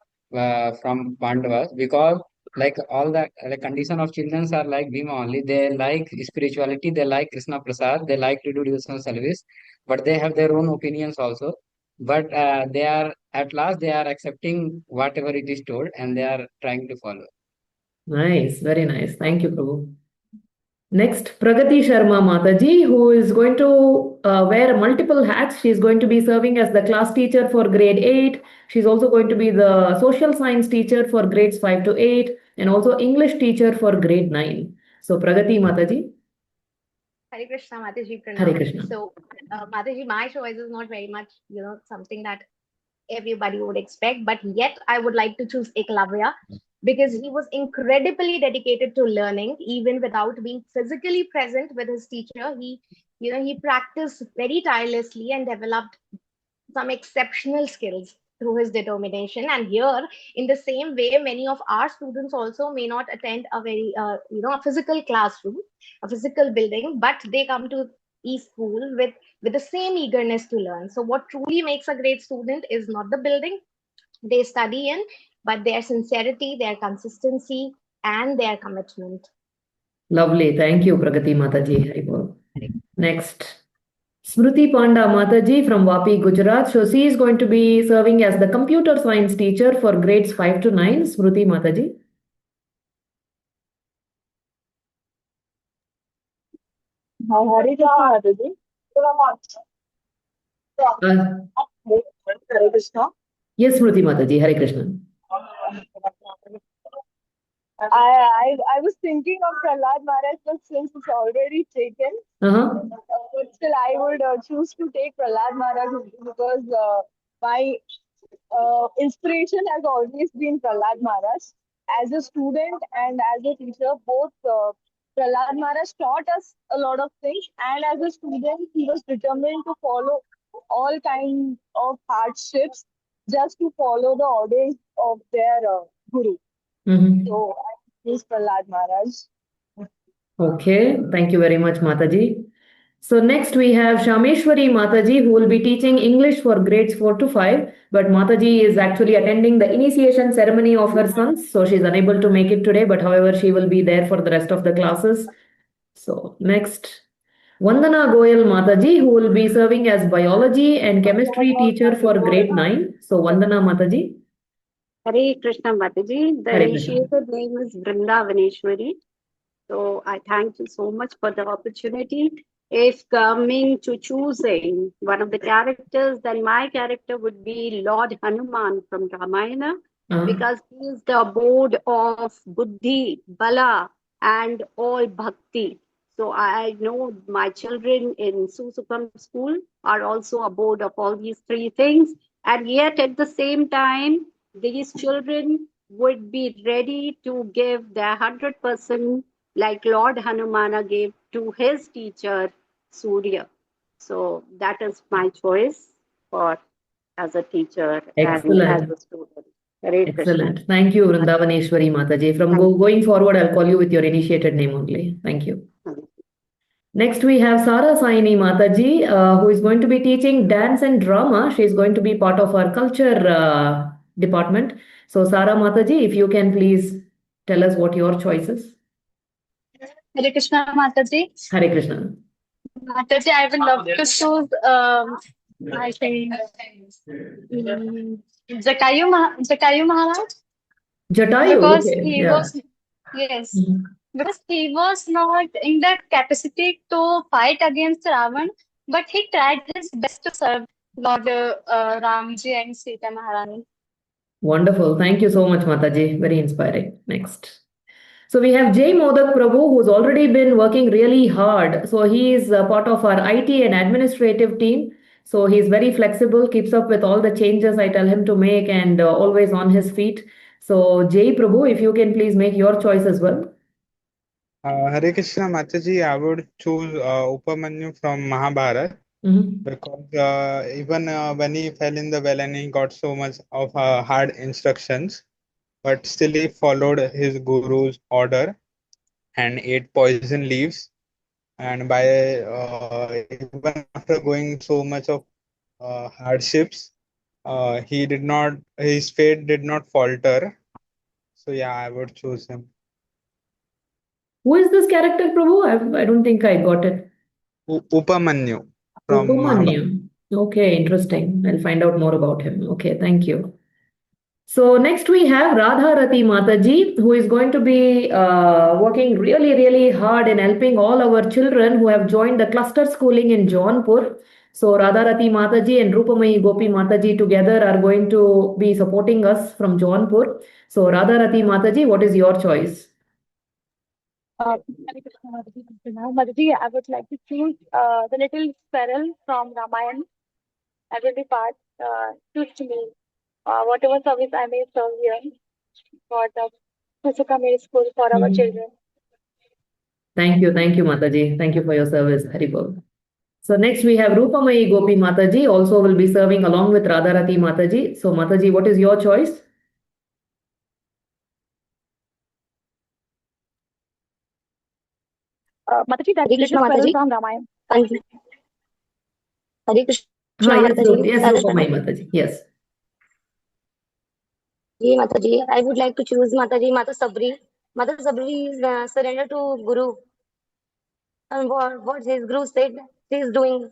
from Pandavas because like all the like condition of children are like Bhima only. They like spirituality, they like Krishna Prasad, they like to do devotional service, but they have their own opinions also. But they are at last they are accepting whatever it is told and they are trying to follow. Nice, very nice. Thank you, Prabhu. Next, Pragati Sharma Mataji, who is going to wear multiple hats. She's going to be serving as the class teacher for grade 8. She's also going to be the social science teacher for grades 5 to 8 and also English teacher for grade 9. So, Pragati Mataji. Hare Krishna, Mataji, Hare Pranam. Krishna. So, Mataji, my choice is not very much, something that everybody would expect, but yet I would like to choose Eklavya because he was incredibly dedicated to learning, even without being physically present with his teacher. He practiced very tirelessly and developed some exceptional skills through his determination. And here, in the same way, many of our students also may not attend a very, a physical classroom, a physical building, but they come to e-school with the same eagerness to learn. So what truly makes a great student is not the building they study in, but their sincerity, their consistency, and their commitment. Lovely. Thank you, Pragati Mataji. Haribol. Next. Smriti Panda Mataji from Vapi, Gujarat. So she is going to be serving as the computer science teacher for grades 5 to 9. Smriti Mataji. Hare Krishna, Mataji. Hare Krishna. Yes, Smriti Mataji. Hare Krishna. I was thinking of Prahlad Maharaj, but since it's already taken, but still I would choose to take Prahlad Maharaj because my inspiration has always been Prahlad Maharaj. As a student and as a teacher, both Prahlad Maharaj taught us a lot of things, and as a student, he was determined to follow all kinds of hardships just to follow the orders of their guru. Mhm. So I choose Prahlad Maharaj. Okay, thank you very much, Mataji. So next we have Shameshwari Mataji, who will be teaching English for grades 4 to 5. But Mataji is actually attending the initiation ceremony of her sons, so she's unable to make it today. But however, she will be there for the rest of the classes. So next, Vandana Goyal Mataji, who will be serving as biology and chemistry teacher for grade 9. So Vandana Mataji. Hare Krishna Mataji. The Hare Krishna. initiated name is Vrindavaneshwari. So I thank you so much for the opportunity. If coming to choosing one of the characters, then my character would be Lord Hanuman from Ramayana, because he is the abode of Buddhi, Bala, and all Bhakti. So I know my children in SuSukham school are also abode of all these three things. And yet at the same time, these children would be ready to give their 100% like Lord Hanumana gave to his teacher Surya. So that is my choice for as a teacher and as Excellent. a student. Hare Krishna. Excellent. Thank you, Vrindavaneshwari Mataji. From going forward, I'll call you with your initiated name only. Thank you. Next, we have Sara Saini Mataji, who is going to be teaching dance and drama. She is going to be part of our culture department. So, Sara Mataji, if you can please tell us what your choice is. Hare Krishna Mataji. Hare Krishna. Mataji, I would love to choose, I think, Jatayu Maharaj. Jatayu, Because okay, he yeah. was, yes, because he was not in the capacity to fight against Ravan, but he tried his best to serve Lord Ramji and Sita Maharani. Wonderful. Thank you so much, Mataji. Very inspiring. Next. So we have Jay Modak Prabhu, who's already been working really hard. So he is a part of our IT and administrative team. So he's very flexible, keeps up with all the changes I tell him to make, and always on his feet. So Jay Prabhu, if you can please make your choice as well. Hare Krishna Mataji, I would choose Upamanyu from Mahabharata because even when he fell in the well and he got so much of hard instructions, but still he followed his guru's order and ate poison leaves. And by even after going so much of hardships, his fate did not falter. So yeah, I would choose him. Who is this character, Prabhu? I don't think I got it. Upamanyu from Mahabharata. Upamanyu. Okay, interesting. I'll find out more about him. Okay, thank you. So next we have Radharati Mataji, who is going to be working really hard in helping all our children who have joined the cluster schooling in Jaunpur. So Radharati Mataji and Rupamai Gopi Mataji together are going to be supporting us from Jaunpur. So Radharati Mataji, what is your choice? Hare Krishna Mataji, I would like to choose the little sparrow from Ramayana. I will be part, choose to me whatever service I may serve here for the SuSukham school for our children. Thank you, Mataji. Thank you for your service, Haribol. So next we have Rupamai Gopi Mataji, also will be serving along with Radharati Mataji. So Mataji, what is your choice? Mataji, that little sparrow from Ramayana. Hare Krishna Yes, Mataji. yes, Rupamai Mataji. Yes. Ji Mataji, I would like to choose Mataji Mata Sabri. Mata Sabri is surrender to Guru. And what his Guru said he is doing.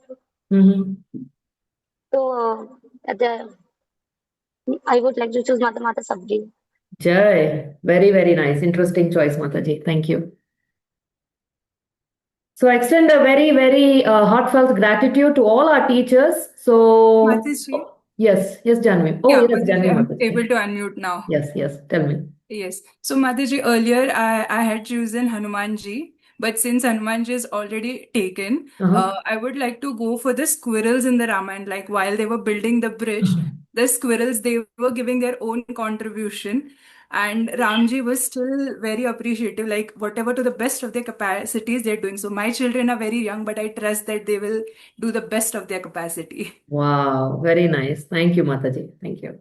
So I would like to choose Mata Sabri. Jai, very nice. Interesting choice, Mataji. Thank you. So I extend a very heartfelt gratitude to all our teachers. So Mataji? yes, Janvi. Oh, Yeah, yes, Janvi I'm Mataji. able to unmute now. Yes, tell me. Yes. So Mataji, earlier I had chosen Hanumanji, but since Hanumanji is already taken, I would like to go for the squirrels in the Ramayana. Like while they were building the bridge, the squirrels, they were giving their own contribution. and Ramji was still very appreciative, like whatever to the best of their capacities they're doing. So my children are very young, but I trust that they will do the best of their capacity. Wow, very nice. Thank you, Mataji. Thank you.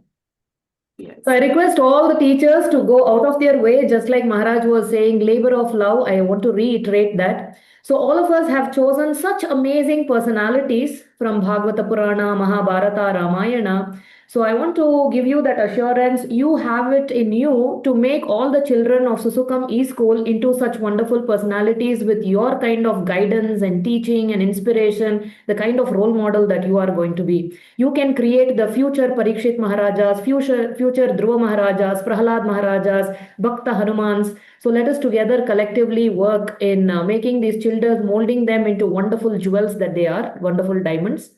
Yes. So I request all the teachers to go out of their way, just like Maharaj was saying, labor of love. I want to reiterate that. So all of us have chosen such amazing personalities from Bhagavata Purana, Mahabharata, Ramayana. So I want to give you that assurance. You have it in you to make all the children of SuSukham E-School into such wonderful personalities with your kind of guidance and teaching and inspiration, the kind of role model that you are going to be. You can create the future Parikshit Maharajas, future Dhruva Maharajas, Prahlad Maharajas, Bhakta Hanumans. So let us together collectively work in making these children, molding them into wonderful jewels that they are, wonderful diamonds.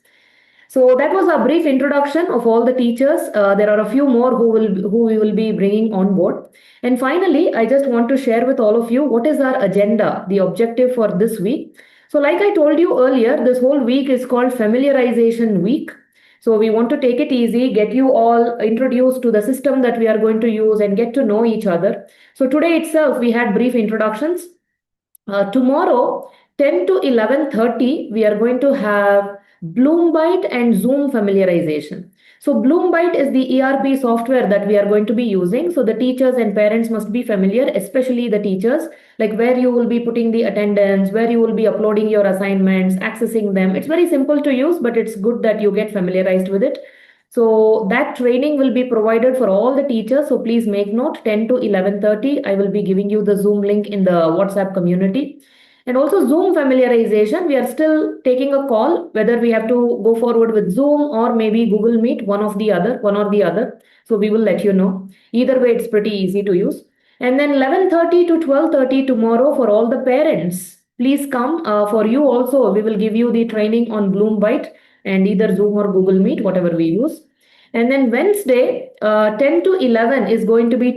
So that was a brief introduction of all the teachers. There are a few more who we will be bringing on board. And finally, I just want to share with all of you what is our agenda, the objective for this week. So like I told you earlier, this whole week is called Familiarization Week. So we want to take it easy, get you all introduced to the system that we are going to use and get to know each other. So today itself, we had brief introductions. Tomorrow, 10 to 11:30, we are going to have Bloombyte and Zoom familiarization. So Bloombyte is the ERP software that we are going to be using. So the teachers and parents must be familiar, especially the teachers, like where you will be putting the attendance, where you will be uploading your assignments, accessing them. It's very simple to use, but it's good that you get familiarized with it. So that training will be provided for all the teachers. So please make note, 10 to 11:30. I will be giving you the Zoom link in the WhatsApp community. And also Zoom familiarization, we are still taking a call whether we have to go forward with Zoom or maybe Google Meet, one or the other. So we will let you know. Either way, it's pretty easy to use. And then 11:30 to 12:30 tomorrow for all the parents. Please come. For you also, we will give you the training on Bloombyte and either Zoom or Google Meet, whatever we use. And then Wednesday, 10 to 11 is going to be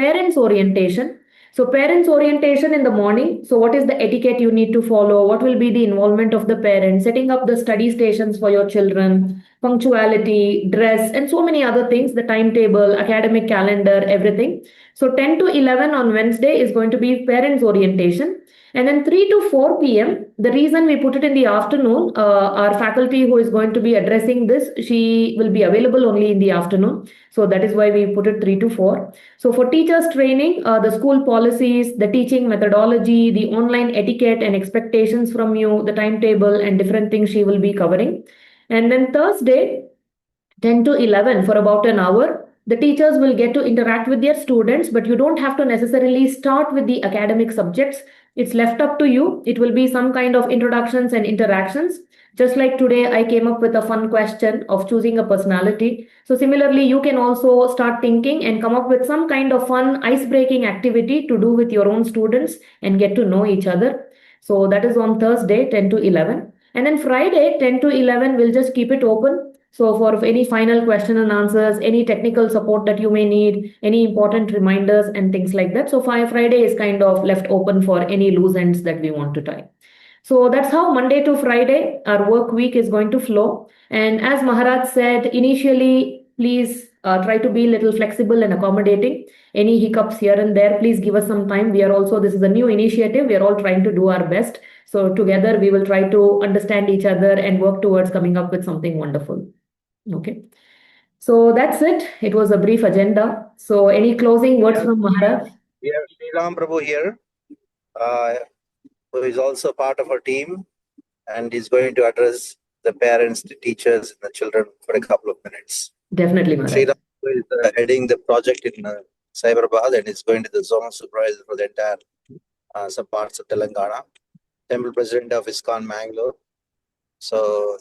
parents orientation. So parents orientation in the morning. So what is the etiquette you need to follow? What will be the involvement of the parents? Setting up the study stations for your children, punctuality, dress, and so many other things, the timetable, academic calendar, everything. So 10 to 11 on Wednesday is going to be parents orientation. And then 3 to 4 p.m., the reason we put it in the afternoon, our faculty who is going to be addressing this, she will be available only in the afternoon. So that is why we put it 3 to 4. So for teachers training, the school policies, the teaching methodology, the online etiquette and expectations from you, the timetable and different things she will be covering. And then Thursday, 10 to 11 for about an hour. The teachers will get to interact with their students, but you don't have to necessarily start with the academic subjects. It's left up to you. It will be some kind of introductions and interactions. Just like today, I came up with a fun question of choosing a personality. So similarly, you can also start thinking and come up with some kind of fun ice-breaking activity to do with your own students and get to know each other. So that is on Thursday, 10 to 11. And then Friday, 10 to 11, we'll just keep it open. So for any final question and answers, any technical support that you may need, any important reminders and things like that. So Friday is kind of left open for any loose ends that we want to tie. So that's how Monday to Friday, our work week is going to flow. And as Maharaj said, initially, please try to be a little flexible and accommodating. Any hiccups here and there, please give us some time. This is a new initiative. We are all trying to do our best. So together we will try to understand each other and work towards coming up with something wonderful. Okay. So that's it. It was a brief agenda. So any closing words from Maharaj? We have Sriram Prabhu here, who is also part of our team and is going to address the parents, the teachers, and the children for a couple of minutes. Definitely, Maharaj. Sriram is heading the project in Cyberabad and is going to the zone supervisor for the entire some parts of Telangana. Temple president of ISKCON Mangalore. So,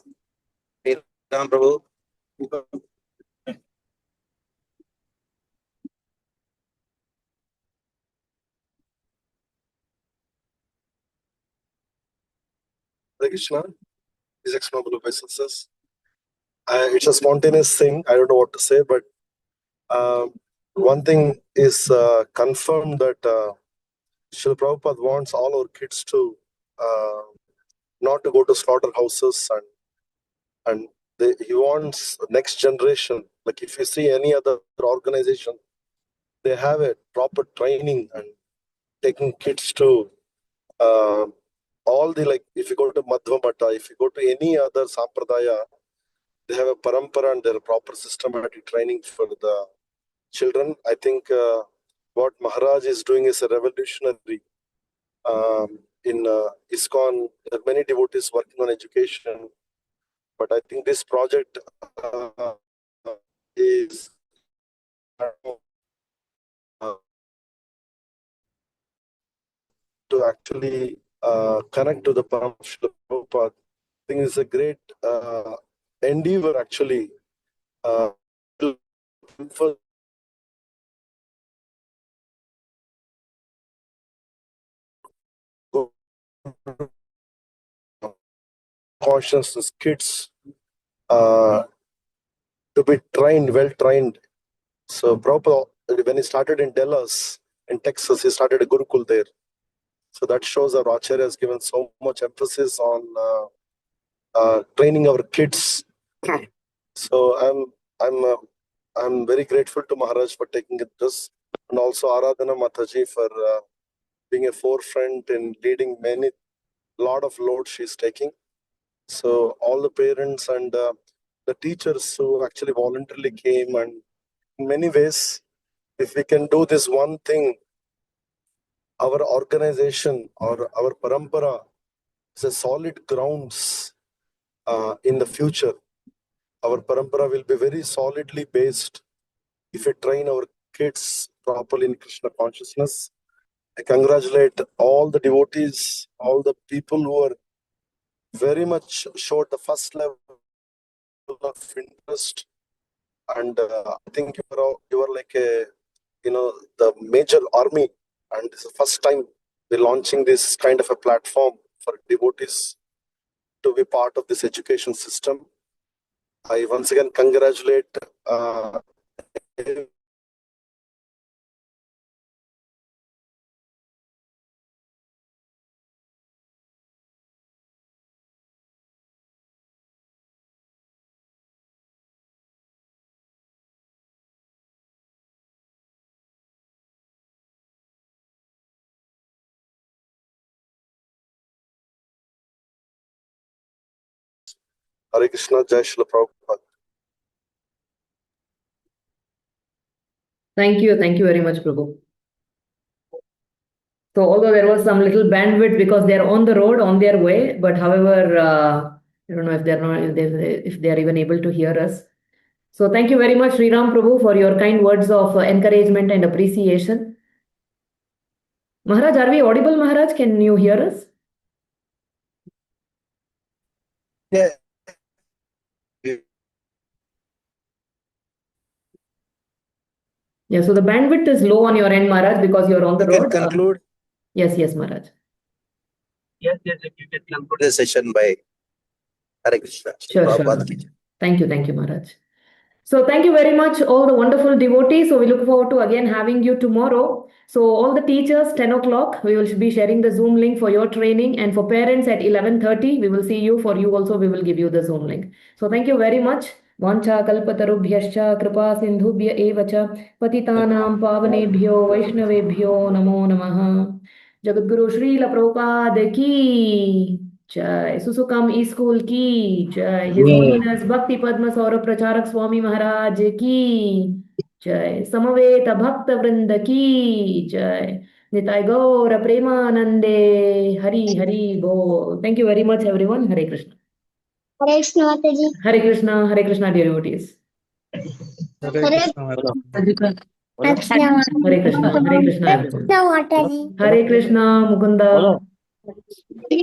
Sriram Prabhu. Hare Krishna, His Extraordinary by Success. It's a spontaneous thing. I don't know what to say, but one thing is confirmed that Srila Prabhupada wants all our kids to not to go to slaughterhouses and he wants next generation. Like if you see any other organization, they have a proper training and taking kids to all the, like, if you go to Madhva Mata, if you go to any other Sampradaya, they have a parampara and their proper systematic training for the children. I think what Maharaj is doing is a revolutionary. In ISKCON, there are many devotees working on education, but I think this project is to actually connect to the Paramshila Prabhupada. I think it's a great endeavor, actually. Consciousness kids to be trained, well trained. So Prabhupada, when he started in Dallas, in Texas, he started a Gurukul there. So that shows our Acharya has given so much emphasis on training our kids. So I'm very grateful to Maharaj for taking this, and also Aradhana Mataji for being a forefront in leading lot of load she's taking. So all the parents and the teachers who actually voluntarily came, and in many ways, if we can do this one thing, our organization or our parampara is a solid grounds in the future. Our parampara will be very solidly based if we train our kids properly in Krishna consciousness. I congratulate all the devotees, all the people who are very much showed the first level of interest, and I think you are like the major army, and this is the first time we're launching this kind of a platform for devotees to be part of this education system. I once again congratulate Hare Krishna, Jai Srila Prabhupada. Thank you very much, Prabhu. So although there was some little bandwidth because they are on the road on their way, but however, I don't know if they are even able to hear us. So thank you very much, Sri Ram Prabhu, for your kind words of encouragement and appreciation. Maharaj, are we audible, Maharaj? Can you hear us? Yeah. Yeah, so the bandwidth is low on your end, Maharaj, because you're on the road. Can conclude? Yes, Maharaj. Yes, if you can conclude the session by Hare Krishna. Sure. Thank you, Maharaj. So thank you very much, all the wonderful devotees. So we look forward to again having you tomorrow. So all the teachers, 10 o'clock, we will be sharing the Zoom link for your training. And for parents at 11:30, we will see you. For you also, we will give you the Zoom link. So thank you very much. Vancha kalpatarubhyascha kripa sindhubhya evacha patitanam pavanebhyo vaishnavebhyo namo namaha. Jagadguru Srila Prabhupada ki Jai. SuSukham E-School ki Jai. His Holiness Bhakti Padma Saurabh Pracharak Swami Maharaj ki Jai. Samaveta Bhakta Vrinda ki Jai. Nitai Gaura Premanande. Hari Bo. Thank you very much, everyone. Hare Krishna. Hare Krishna Mataji. Hare Krishna, dear devotees. Hare Krishna. Hare Krishna. Hare Krishna, everyone. Hare Krishna, Mukunda.